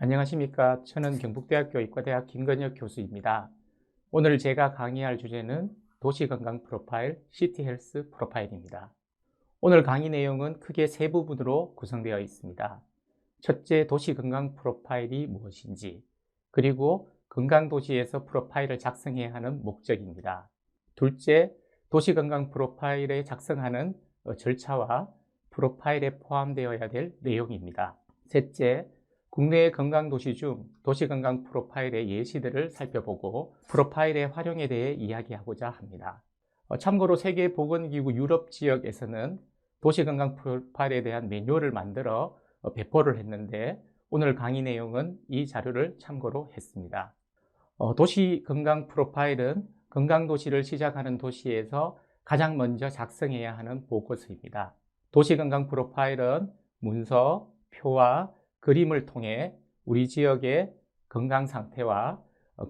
안녕하십니까. 저는 경북대학교 의과대학 김건혁 교수입니다. 오늘 제가 강의할 주제는 도시건강 프로파일, 시티헬스 프로파일입니다. 오늘 강의 내용은 크게 세 부분으로 구성되어 있습니다. 첫째, 도시건강 프로파일이 무엇인지, 그리고 건강도시에서 프로파일을 작성해야 하는 목적입니다. 둘째, 도시건강 프로파일에 작성하는 절차와 프로파일에 포함되어야 될 내용입니다. 셋째, 국내의 건강도시 중 도시건강 프로파일의 예시들을 살펴보고 프로파일의 활용에 대해 이야기하고자 합니다. 참고로 세계보건기구 유럽 지역에서는 도시건강 프로파일에 대한 매뉴얼을 만들어 배포를 했는데 오늘 강의 내용은 이 자료를 참고로 했습니다. 도시건강 프로파일은 건강도시를 시작하는 도시에서 가장 먼저 작성해야 하는 보고서입니다. 도시건강 프로파일은 문서, 표와 그림을 통해 우리 지역의 건강 상태와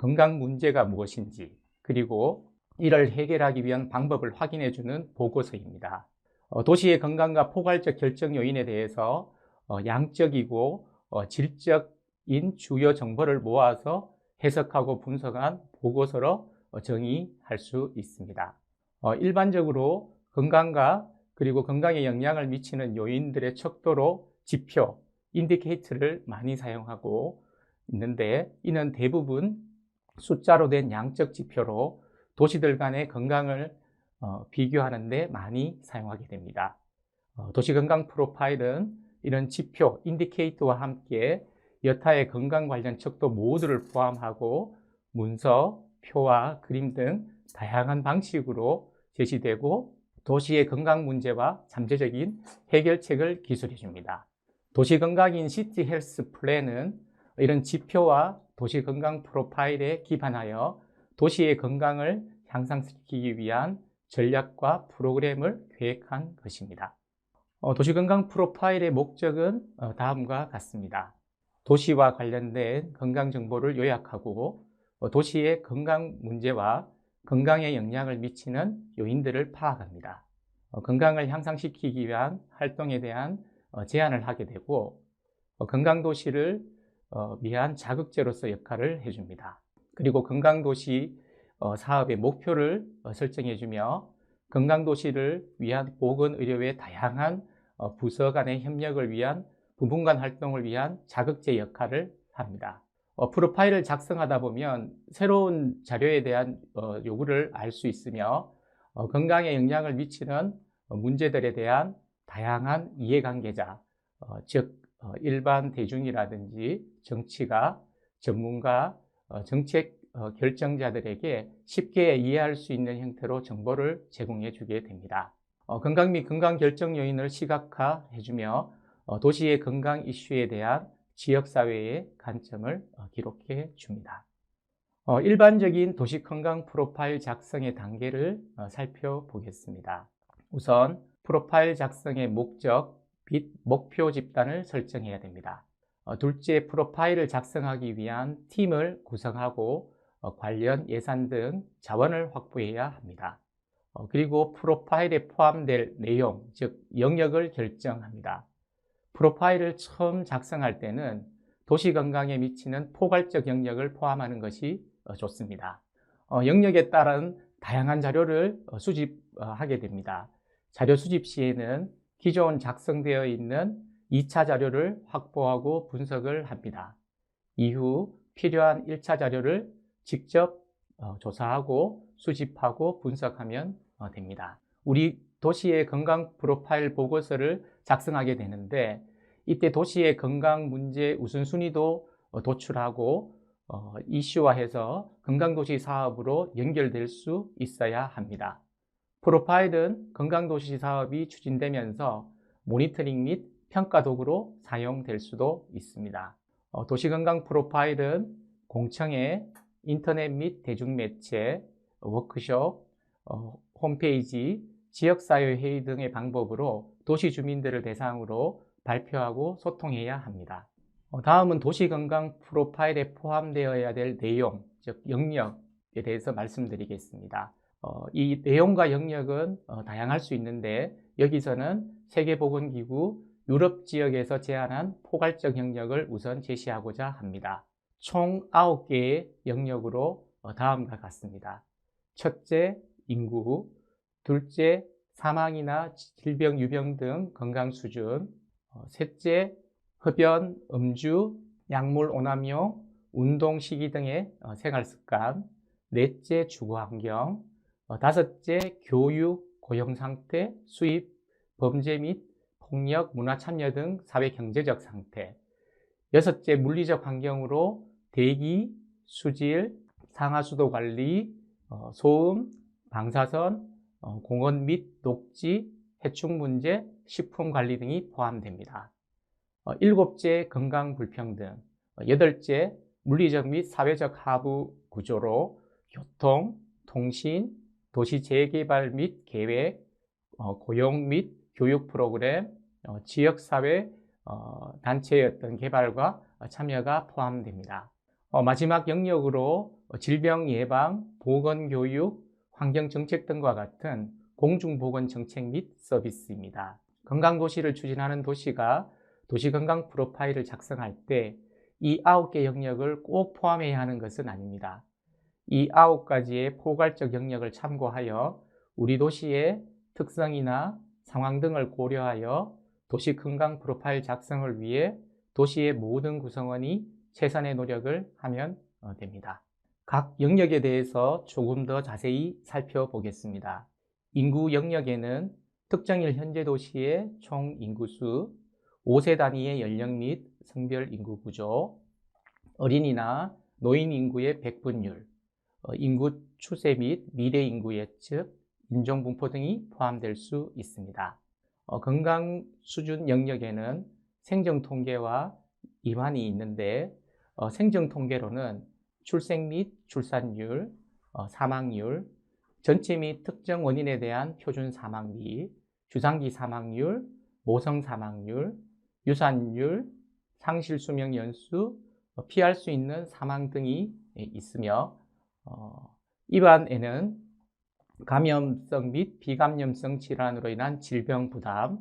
건강 문제가 무엇인지, 그리고 이를 해결하기 위한 방법을 확인해 주는 보고서입니다. 도시의 건강과 포괄적 결정 요인에 대해서 양적이고 질적인 주요 정보를 모아서 해석하고 분석한 보고서로 정의할 수 있습니다. 일반적으로 건강과 그리고 건강에 영향을 미치는 요인들의 척도로 지표, 인디케이터를 많이 사용하고 있는데 이는 대부분 숫자로 된 양적 지표로 도시들 간의 건강을 비교하는 데 많이 사용하게 됩니다. 도시건강 프로파일은 이런 지표, 인디케이터와 함께 여타의 건강 관련 척도 모두를 포함하고 문서, 표와 그림 등 다양한 방식으로 제시되고 도시의 건강 문제와 잠재적인 해결책을 기술해 줍니다. 도시건강인 시티헬스 플랜은 이런 지표와 도시건강 프로파일에 기반하여 도시의 건강을 향상시키기 위한 전략과 프로그램을 계획한 것입니다. 도시건강 프로파일의 목적은 다음과 같습니다. 도시와 관련된 건강 정보를 요약하고 도시의 건강 문제와 건강에 영향을 미치는 요인들을 파악합니다. 건강을 향상시키기 위한 활동에 대한 제안을 하게 되고 건강도시를 위한 자극제로서 역할을 해줍니다. 그리고 건강도시 사업의 목표를 설정해주며 건강도시를 위한 보건의료의 다양한 부서 간의 협력을 위한 부분 간 활동을 위한 자극제 역할을 합니다. 프로파일을 작성하다 보면 새로운 자료에 대한 요구를 알 수 있으며 건강에 영향을 미치는 문제들에 대한 다양한 이해관계자, 즉 일반 대중이라든지 정치가, 전문가, 정책 결정자들에게 쉽게 이해할 수 있는 형태로 정보를 제공해 주게 됩니다. 건강 및 건강 결정 요인을 시각화해 주며 도시의 건강 이슈에 대한 지역사회의 관점을 기록해 줍니다. 일반적인 도시 건강 프로파일 작성의 단계를 살펴보겠습니다. 우선 프로파일 작성의 목적, 및 목표 집단을 설정해야 됩니다. 둘째, 프로파일을 작성하기 위한 팀을 구성하고 관련 예산 등 자원을 확보해야 합니다. 그리고 프로파일에 포함될 내용, 즉 영역을 결정합니다. 프로파일을 처음 작성할 때는 도시 건강에 미치는 포괄적 영역을 포함하는 것이 좋습니다. 영역에 따른 다양한 자료를 수집하게 됩니다. 자료 수집 시에는 기존 작성되어 있는 2차 자료를 확보하고 분석을 합니다. 이후 필요한 1차 자료를 직접 조사하고 수집하고 분석하면 됩니다. 우리 도시의 건강 프로파일 보고서를 작성하게 되는데 이때 도시의 건강 문제 우선순위도 도출하고 이슈화해서 건강도시 사업으로 연결될 수 있어야 합니다. 프로파일은 건강도시 사업이 추진되면서 모니터링 및 평가 도구로 사용될 수도 있습니다. 도시건강 프로파일은 공청회, 인터넷 및 대중매체, 워크숍, 홈페이지, 지역사회회의 등의 방법으로 도시 주민들을 대상으로 발표하고 소통해야 합니다. 다음은 도시건강 프로파일에 포함되어야 될 내용, 즉 영역에 대해서 말씀드리겠습니다. 이 내용과 영역은 다양할 수 있는데 여기서는 세계보건기구 유럽 지역에서 제한한 포괄적 영역을 우선 제시하고자 합니다. 총 9개의 영역으로 다음과 같습니다. 첫째, 인구. 둘째, 사망이나 질병, 유병 등 건강 수준. 셋째, 흡연, 음주, 약물 오남용, 운동 시기 등의 생활 습관. 넷째, 주거 환경. 다섯째, 교육, 고용 상태, 수입, 범죄 및 폭력, 문화 참여 등 사회 경제적 상태. 여섯째, 물리적 환경으로 대기, 수질, 상하수도 관리, 소음, 방사선, 공원 및 녹지, 해충 문제, 식품 관리 등이 포함됩니다. 일곱째, 건강 불평등. 여덟째, 물리적 및 사회적 하부 구조로 교통, 통신, 도시 재개발 및 계획, 고용 및 교육 프로그램, 지역사회 단체의 어떤 개발과 참여가 포함됩니다. 마지막 영역으로 질병 예방, 보건교육, 환경정책 등과 같은 공중보건정책 및 서비스입니다. 건강도시를 추진하는 도시가 도시건강 프로파일을 작성할 때 이 9개 영역을 꼭 포함해야 하는 것은 아닙니다. 이 9가지의 포괄적 영역을 참고하여 우리 도시의 특성이나 상황 등을 고려하여 도시 건강 프로파일 작성을 위해 도시의 모든 구성원이 최선의 노력을 하면 됩니다. 각 영역에 대해서 조금 더 자세히 살펴보겠습니다. 인구 영역에는 특정일 현재 도시의 총 인구수, 5세 단위의 연령 및 성별 인구 구조, 어린이나 노인 인구의 백분율, 인구 추세 및 미래 인구 예측, 인종 분포 등이 포함될 수 있습니다. 건강 수준 영역에는 생정 통계와 이완이 있는데 생정 통계로는 출생 및 출산율, 사망률, 전체 및 특정 원인에 대한 표준 사망비, 주상기 사망률, 모성 사망률, 유산율, 상실 수명 연수, 피할 수 있는 사망 등이 있으며 이반에는 감염성 및 비감염성 질환으로 인한 질병 부담,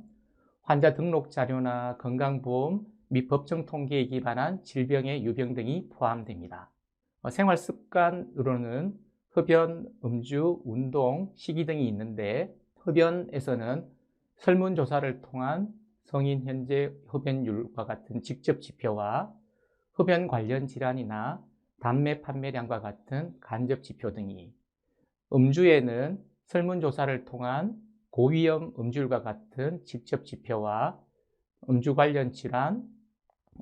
환자 등록 자료나 건강보험 및 법정 통계에 기반한 질병의 유병 등이 포함됩니다. 생활 습관으로는 흡연, 음주, 운동, 식이 등이 있는데 흡연에서는 설문조사를 통한 성인 현재 흡연율과 같은 직접 지표와 흡연 관련 질환이나 담배 판매량과 같은 간접 지표 등이, 음주에는 설문조사를 통한 고위험 음주율과 같은 직접 지표와 음주 관련 질환,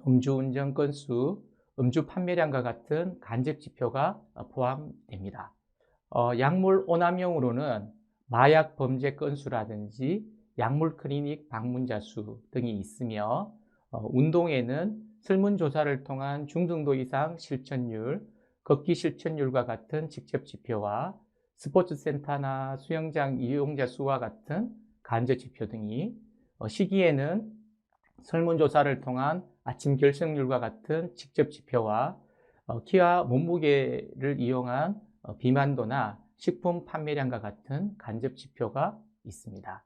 음주운전 건수, 음주 판매량과 같은 간접 지표가 포함됩니다. 약물 오남용으로는 마약 범죄 건수라든지 약물 클리닉 방문자 수 등이 있으며 운동에는 설문조사를 통한 중등도 이상 실천율, 걷기 실천율과 같은 직접 지표와 스포츠센터나 수영장 이용자 수와 같은 간접 지표 등이, 식이에는 설문조사를 통한 아침 결석률과 같은 직접 지표와 키와 몸무게를 이용한 비만도나 식품 판매량과 같은 간접 지표가 있습니다.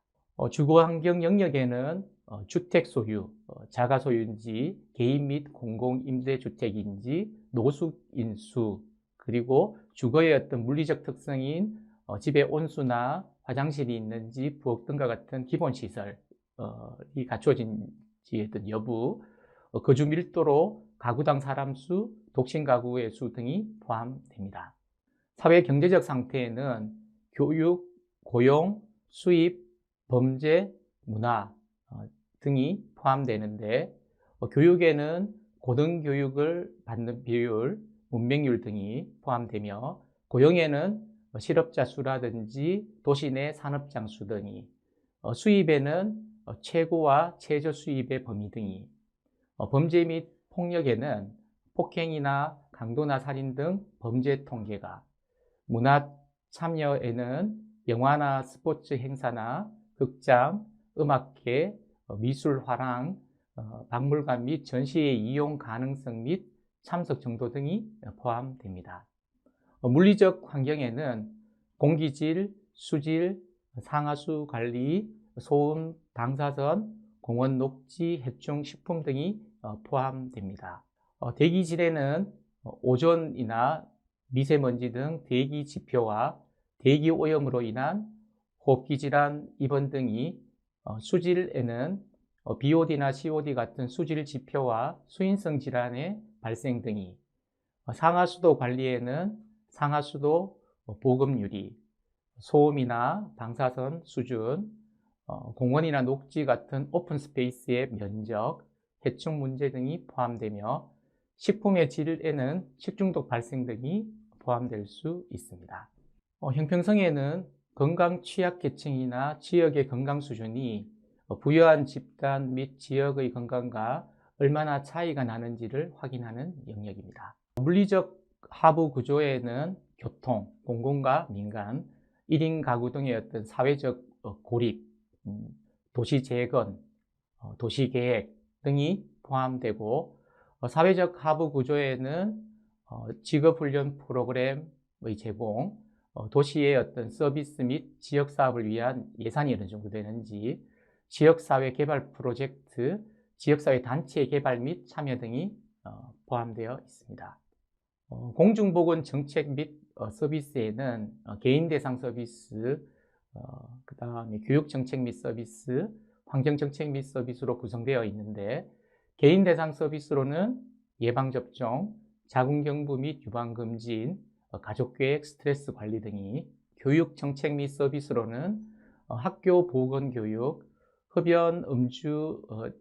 주거환경 영역에는 주택 소유, 자가 소유인지 개인 및 공공임대주택인지 노숙인수, 그리고 주거의 어떤 물리적 특성인 집의 온수나 화장실이 있는지 부엌 등과 같은 기본시설이 갖춰진지의 어떤 여부, 거주 밀도로 가구당 사람 수, 독신 가구의 수 등이 포함됩니다. 사회 경제적 상태에는 교육, 고용, 수입, 범죄, 문화 등이 포함되는데 교육에는 고등교육을 받는 비율, 문맹률 등이 포함되며 고용에는 실업자 수라든지 도시 내 산업장 수 등이, 수입에는 최고와 최저 수입의 범위 등이, 범죄 및 폭력에는 폭행이나 강도나 살인 등 범죄 통계가, 문화 참여에는 영화나 스포츠 행사나 극장, 음악회, 미술 화랑, 박물관 및 전시의 이용 가능성 및 참석 정도 등이 포함됩니다. 물리적 환경에는 공기질, 수질, 상하수 관리, 소음, 방사선, 공원, 녹지, 해충, 식품 등이 포함됩니다. 대기질에는 오존이나 미세먼지 등 대기 지표와 대기 오염으로 인한 호흡기 질환, 입원 등이, 수질에는 BOD나 COD 같은 수질 지표와 수인성 질환의 발생 등이, 상하수도 관리에는 상하수도 보급유리, 소음이나 방사선 수준, 공원이나 녹지 같은 오픈 스페이스의 면적, 해충 문제 등이 포함되며, 식품의 질에는 식중독 발생 등이 포함될 수 있습니다. 형평성에는 건강 취약계층이나 지역의 건강 수준이 부유한 집단 및 지역의 건강과 얼마나 차이가 나는지를 확인하는 영역입니다. 물리적 하부 구조에는 교통, 공공과 민간, 1인 가구 등의 어떤 사회적 고립, 도시 재건, 도시 계획 등이 포함되고, 사회적 하부 구조에는 직업훈련 프로그램의 제공, 도시의 어떤 서비스 및 지역 사업을 위한 예산이 어느 정도 되는지, 지역사회 개발 프로젝트, 지역사회 단체 개발 및 참여 등이 포함되어 있습니다. 공중보건 정책 및 서비스에는 개인 대상 서비스, 그 다음에 교육정책 및 서비스, 환경정책 및 서비스로 구성되어 있는데, 개인 대상 서비스로는 예방접종, 자궁경부 및 유방검진, 가족계획, 스트레스 관리 등이, 교육정책 및 서비스로는 학교 보건교육, 흡연, 음주,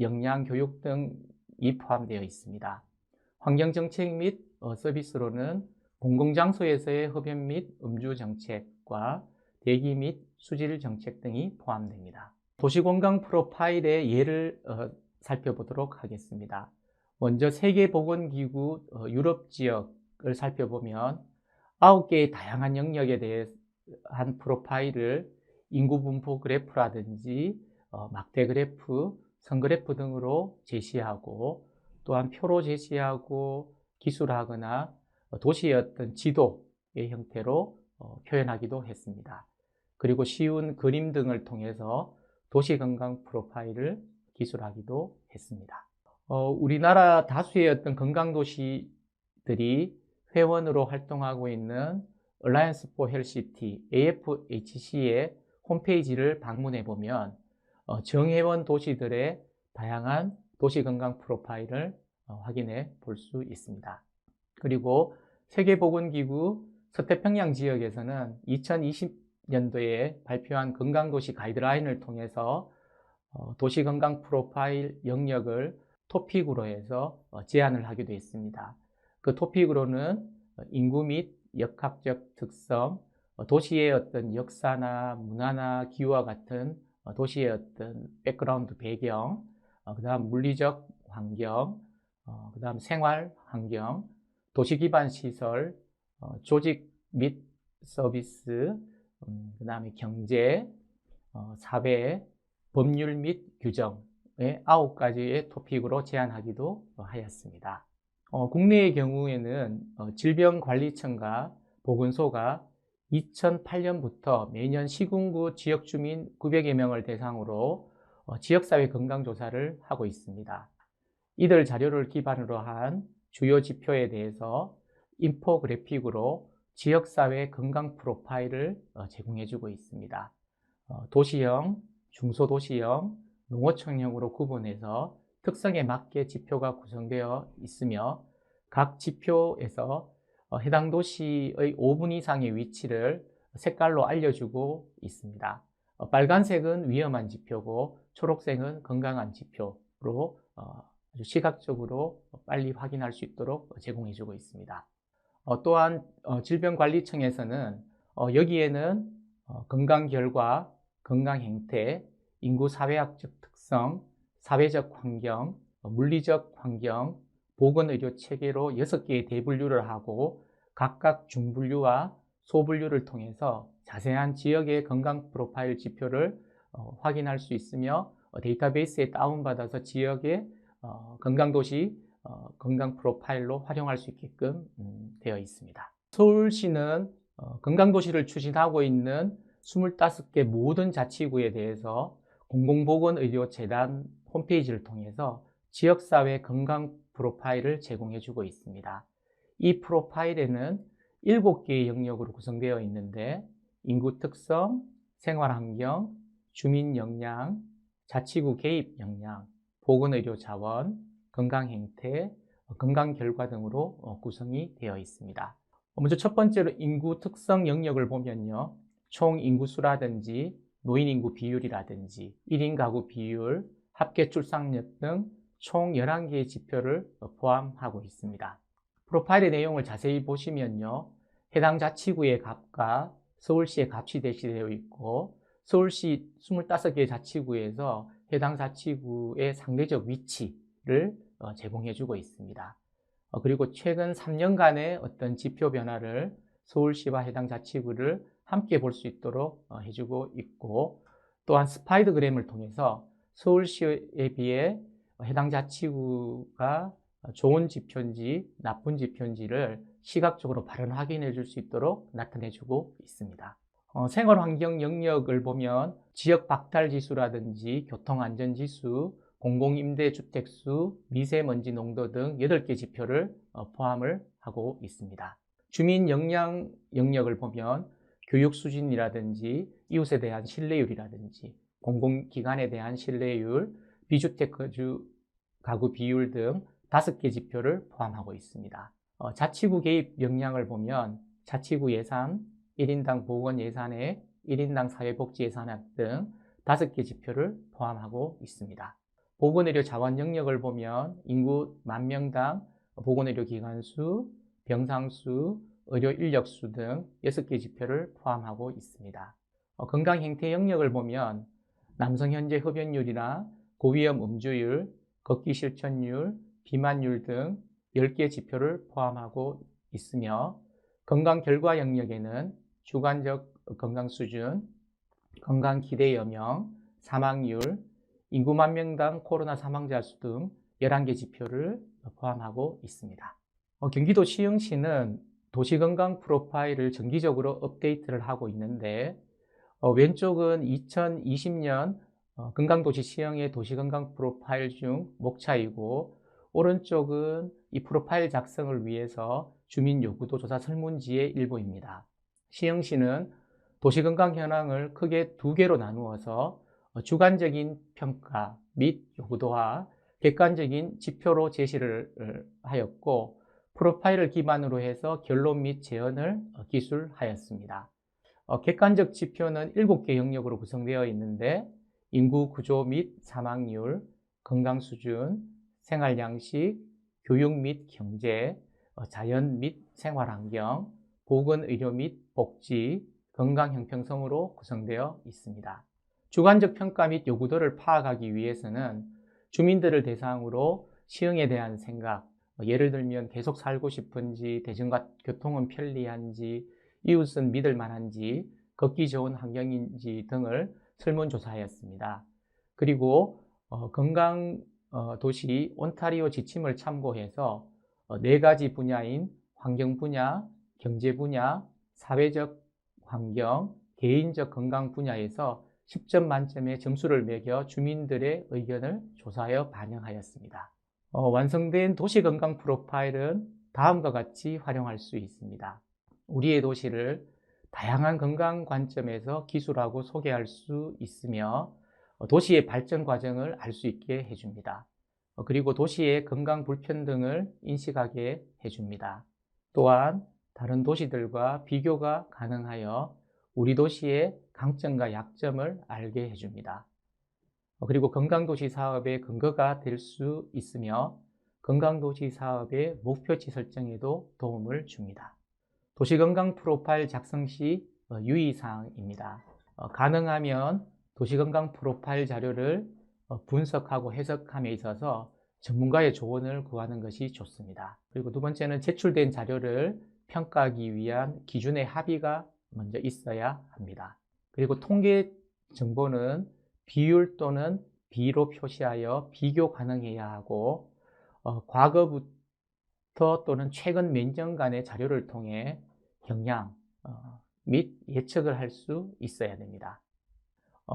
영양교육 등이 포함되어 있습니다. 환경정책 및 서비스로는 공공장소에서의 흡연 및 음주 정책과 대기 및 수질 정책 등이 포함됩니다. 도시건강 프로파일의 예를 살펴보도록 하겠습니다. 먼저 세계보건기구 유럽 지역을 살펴보면 9개의 다양한 영역에 대한 프로파일을 인구 분포 그래프라든지 막대 그래프, 선 그래프 등으로 제시하고, 또한 표로 제시하고 기술하거나 도시의 어떤 지도의 형태로 표현하기도 했습니다. 그리고 쉬운 그림 등을 통해서 도시건강 프로파일을 기술하기도 했습니다. 우리나라 다수의 어떤 건강도시들이 회원으로 활동하고 있는 Alliance for Health City, AFHC의 홈페이지를 방문해 보면 정회원 도시들의 다양한 도시건강 프로파일을 확인해 볼 수 있습니다. 그리고 세계보건기구 서태평양 지역에서는 2020년도에 발표한 건강도시 가이드라인을 통해서 도시건강 프로파일 영역을 토픽으로 해서 제안을 하기도 했습니다. 그 토픽으로는 인구 및 역학적 특성, 도시의 어떤 역사나 문화나 기후와 같은 도시의 어떤 백그라운드 배경, 그 다음 물리적 환경, 그 다음 생활 환경, 도시 기반 시설, 조직 및 서비스, 그 다음에 경제, 사회, 법률 및 규정의 9가지의 토픽으로 제안하기도 하였습니다. 국내의 경우에는 질병관리청과 보건소가 2008년부터 매년 시군구 지역주민 900여 명을 대상으로 지역사회 건강조사를 하고 있습니다. 이들 자료를 기반으로 한 주요 지표에 대해서 인포그래픽으로 지역사회 건강 프로파일을 제공해주고 있습니다. 도시형, 중소도시형, 농어촌형으로 구분해서 특성에 맞게 지표가 구성되어 있으며, 각 지표에서 해당 도시의 5분 이상의 위치를 색깔로 알려주고 있습니다. 빨간색은 위험한 지표고 초록색은 건강한 지표로 아주 시각적으로 빨리 확인할 수 있도록 제공해주고 있습니다. 또한 질병관리청에서는 여기에는 건강결과, 건강행태, 인구 사회학적 특성, 사회적 환경, 물리적 환경, 보건의료 체계로 6개의 대분류를 하고 각각 중분류와 소분류를 통해서 자세한 지역의 건강 프로파일 지표를 확인할 수 있으며, 데이터베이스에 다운받아서 지역의 건강도시 건강 프로파일로 활용할 수 있게끔 되어 있습니다. 서울시는 건강도시를 추진하고 있는 25개 모든 자치구에 대해서 공공보건의료재단 홈페이지를 통해서 지역사회 건강 프로파일을 제공해주고 있습니다. 이 프로파일에는 7개의 영역으로 구성되어 있는데 인구 특성, 생활환경, 주민 역량, 자치구 개입 역량, 보건의료 자원, 건강행태, 건강결과 등으로 구성이 되어 있습니다. 먼저 첫 번째로 인구 특성 영역을 보면요. 총 인구수라든지 노인 인구 비율이라든지 1인 가구 비율, 합계 출산력 등 총 11개의 지표를 포함하고 있습니다. 프로파일의 내용을 자세히 보시면요. 해당 자치구의 값과 서울시의 값이 대시되어 있고 서울시 25개의 자치구에서 해당 자치구의 상대적 위치를 제공해주고 있습니다. 그리고 최근 3년간의 어떤 지표 변화를 서울시와 해당 자치구를 함께 볼 수 있도록 해주고 있고 또한 스파이더그램을 통해서 서울시에 비해 해당 자치구가 좋은 지표인지 나쁜 지표인지를 시각적으로 바로 확인해 줄 수 있도록 나타내 주고 있습니다. 생활환경 영역을 보면 지역 박탈지수라든지 교통안전지수, 공공임대주택수, 미세먼지 농도 등 8개 지표를 포함을 하고 있습니다. 주민 역량 영역을 보면 교육 수준이라든지 이웃에 대한 신뢰율이라든지 공공기관에 대한 신뢰율, 비주택 거주 가구 비율 등 5개 지표를 포함하고 있습니다. 자치구 개입 역량을 보면 자치구 예산, 1인당 보건 예산액, 1인당 사회복지 예산액 등 5개 지표를 포함하고 있습니다. 보건의료 자원 영역을 보면 인구 10,000명당 보건의료 기관수, 병상수, 의료 인력수 등 6개 지표를 포함하고 있습니다. 건강행태 영역을 보면 남성 현재 흡연율이나 고위험 음주율, 걷기 실천율, 비만율 등 10개 지표를 포함하고 있으며 건강결과 영역에는 주관적 건강수준, 건강기대여명, 사망률, 인구 만명당 코로나 사망자 수 등 11개 지표를 포함하고 있습니다. 경기도 시흥시는 도시건강 프로파일을 정기적으로 업데이트를 하고 있는데 왼쪽은 2020년 건강도시 시흥의 도시건강 프로파일 중 목차이고 오른쪽은 이 프로파일 작성을 위해서 주민 요구도 조사 설문지의 일부입니다. 시흥시는 도시건강 현황을 크게 2개로 나누어서 주관적인 평가 및 요구도와 객관적인 지표로 제시를 하였고 프로파일을 기반으로 해서 결론 및 제언을 기술하였습니다. 객관적 지표는 7개 영역으로 구성되어 있는데 인구 구조 및 사망률, 건강 수준, 생활 양식, 교육 및 경제, 자연 및 생활 환경, 보건 의료 및 복지, 건강 형평성으로 구성되어 있습니다. 주관적 평가 및 요구도를 파악하기 위해서는 주민들을 대상으로 시흥에 대한 생각, 예를 들면 계속 살고 싶은지, 대중교통은 편리한지, 이웃은 믿을 만한지, 걷기 좋은 환경인지 등을 설문조사하였습니다. 그리고 건강도시 온타리오 지침을 참고해서 4가지 분야인 환경 분야, 경제 분야, 사회적 환경, 개인적 건강 분야에서 10점 만점의 점수를 매겨 주민들의 의견을 조사하여 반영하였습니다. 완성된 도시건강 프로파일은 다음과 같이 활용할 수 있습니다. 우리의 도시를 다양한 건강 관점에서 기술하고 소개할 수 있으며 도시의 발전 과정을 알 수 있게 해줍니다. 그리고 도시의 건강 불평등을 인식하게 해줍니다. 또한 다른 도시들과 비교가 가능하여 우리 도시의 강점과 약점을 알게 해줍니다. 그리고 건강도시 사업의 근거가 될 수 있으며 건강도시 사업의 목표치 설정에도 도움을 줍니다. 도시건강 프로파일 작성 시 유의사항입니다. 가능하면 도시건강 프로파일 자료를 분석하고 해석함에 있어서 전문가의 조언을 구하는 것이 좋습니다. 그리고 두 번째는 제출된 자료를 평가하기 위한 기준의 합의가 먼저 있어야 합니다. 그리고 통계 정보는 비율 또는 비로 표시하여 비교 가능해야 하고 과거부터 또는 최근 몇 년간의 자료를 통해 경량 및 예측을 할 수 있어야 됩니다.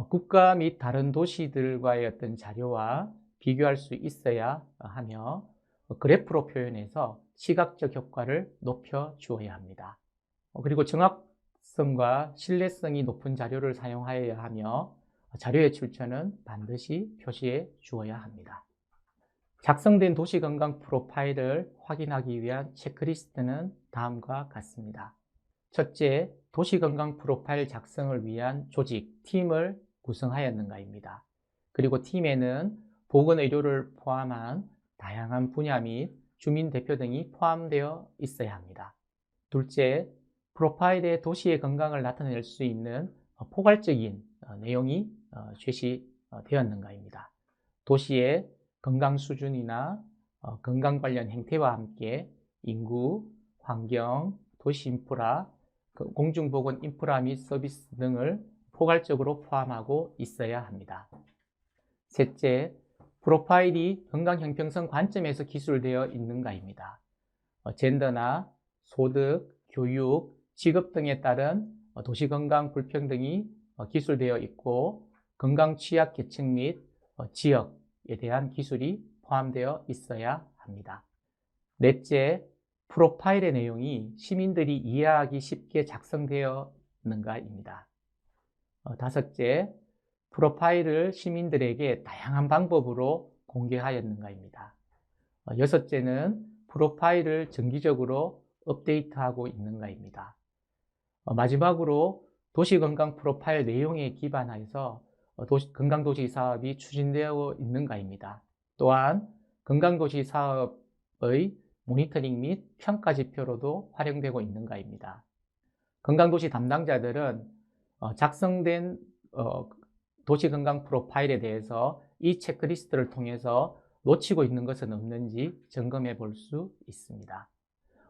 국가 및 다른 도시들과의 어떤 자료와 비교할 수 있어야 하며 그래프로 표현해서 시각적 효과를 높여 주어야 합니다. 그리고 정확성과 신뢰성이 높은 자료를 사용하여야 하며 자료의 출처는 반드시 표시해 주어야 합니다. 작성된 도시건강 프로파일을 확인하기 위한 체크리스트는 다음과 같습니다. 첫째, 도시건강 프로파일 작성을 위한 조직, 팀을 구성하였는가입니다. 그리고 팀에는 보건의료를 포함한 다양한 분야 및 주민대표 등이 포함되어 있어야 합니다. 둘째, 프로파일에 도시의 건강을 나타낼 수 있는 포괄적인 내용이 제시되었는가입니다. 도시의 건강 수준이나 건강 관련 행태와 함께 인구, 환경, 도시 인프라, 공중보건 인프라 및 서비스 등을 포괄적으로 포함하고 있어야 합니다. 셋째, 프로파일이 건강 형평성 관점에서 기술되어 있는가입니다. 젠더나 소득, 교육, 직업 등에 따른 도시건강 불평등이 기술되어 있고 건강 취약 계층 및 지역에 대한 기술이 포함되어 있어야 합니다. 넷째, 프로파일의 내용이 시민들이 이해하기 쉽게 작성되었는가입니다. 다섯째, 프로파일을 시민들에게 다양한 방법으로 공개하였는가입니다. 여섯째는 프로파일을 정기적으로 업데이트하고 있는가입니다. 마지막으로 도시건강 프로파일 내용에 기반하여서 건강도시 사업이 추진되어 있는가입니다. 또한 건강도시 사업의 모니터링 및 평가 지표로도 활용되고 있는가입니다. 건강도시 담당자들은 작성된 도시건강 프로파일에 대해서 이 체크리스트를 통해서 놓치고 있는 것은 없는지 점검해 볼 수 있습니다.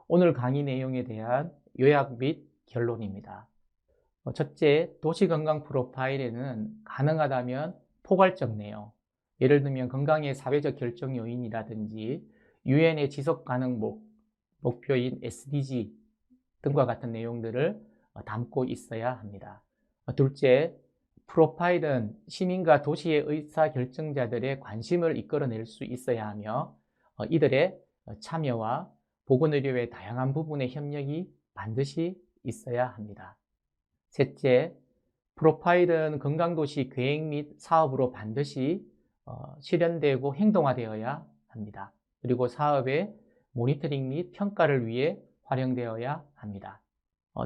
오늘 강의 내용에 대한 요약 및 결론입니다. 첫째, 도시건강 프로파일에는 가능하다면 포괄적 내용, 예를 들면 건강의 사회적 결정 요인이라든지 유엔의 지속가능 목표인 SDG 등과 같은 내용들을 담고 있어야 합니다. 둘째, 프로파일은 시민과 도시의 의사결정자들의 관심을 이끌어낼 수 있어야 하며 이들의 참여와 보건의료의 다양한 부분의 협력이 반드시 있어야 합니다. 셋째, 프로파일은 건강도시 계획 및 사업으로 반드시 실현되고 행동화되어야 합니다. 그리고 사업의 모니터링 및 평가를 위해 활용되어야 합니다.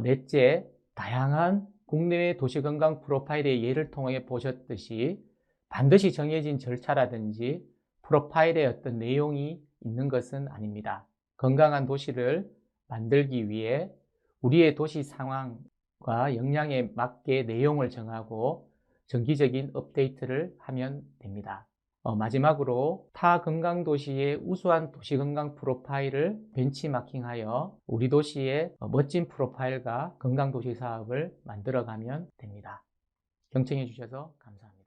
넷째, 다양한 국내외 도시건강 프로파일의 예를 통해 보셨듯이 반드시 정해진 절차라든지 프로파일의 어떤 내용이 있는 것은 아닙니다. 건강한 도시를 만들기 위해 우리의 도시 상황과 역량에 맞게 내용을 정하고 정기적인 업데이트를 하면 됩니다. 마지막으로 타 건강도시의 우수한 도시건강 프로파일을 벤치마킹하여 우리 도시의 멋진 프로파일과 건강도시 사업을 만들어가면 됩니다. 경청해 주셔서 감사합니다.